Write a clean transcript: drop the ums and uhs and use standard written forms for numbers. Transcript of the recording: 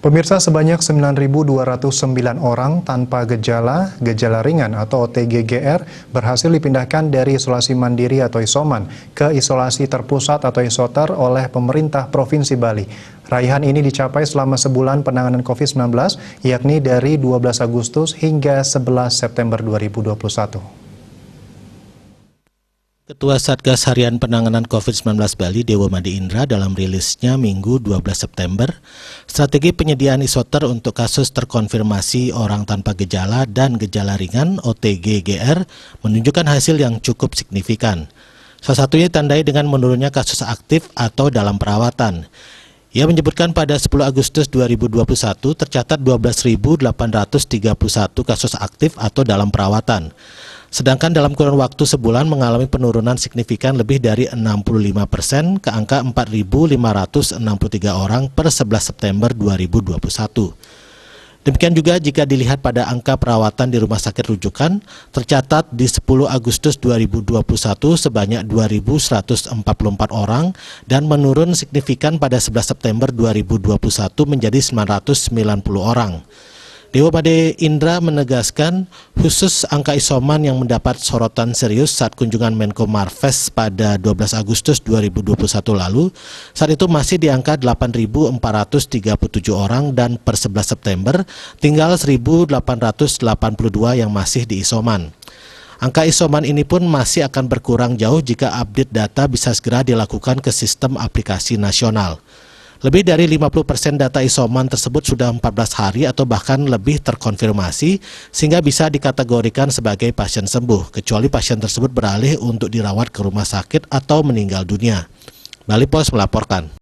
Pemirsa, sebanyak 9.209 orang tanpa gejala ringan atau OTG-GR berhasil dipindahkan dari isolasi mandiri atau isoman ke isolasi terpusat atau isoter oleh pemerintah Provinsi Bali. Raihan ini dicapai selama sebulan penanganan COVID-19, yakni dari 12 Agustus hingga 11 September 2021. Ketua Satgas Harian Penanganan COVID-19 Bali, Dewo Made Indra, dalam rilisnya Minggu 12 September, strategi penyediaan isoter untuk kasus terkonfirmasi orang tanpa gejala dan gejala ringan (OTG-GR) menunjukkan hasil yang cukup signifikan. Salah satunya ditandai dengan menurunnya kasus aktif atau dalam perawatan. Ia menyebutkan pada 10 Agustus 2021 tercatat 12.831 kasus aktif atau dalam perawatan. Sedangkan dalam kurun waktu sebulan mengalami penurunan signifikan lebih dari 65% ke angka 4.563 orang per 11 September 2021. Demikian juga jika dilihat pada angka perawatan di rumah sakit rujukan, tercatat di 10 Agustus 2021 sebanyak 2.144 orang dan menurun signifikan pada 11 September 2021 menjadi 990 orang. Dewo Made Indra menegaskan khusus angka isoman yang mendapat sorotan serius saat kunjungan Menko Marves pada 12 Agustus 2021 lalu, saat itu masih di angka 8.437 orang dan per 11 September tinggal 1.882 yang masih di isoman. Angka isoman ini pun masih akan berkurang jauh jika update data bisa segera dilakukan ke sistem aplikasi nasional. Lebih dari 50% data isoman tersebut sudah 14 hari atau bahkan lebih terkonfirmasi sehingga bisa dikategorikan sebagai pasien sembuh, kecuali pasien tersebut beralih untuk dirawat ke rumah sakit atau meninggal dunia. Bali Pos melaporkan.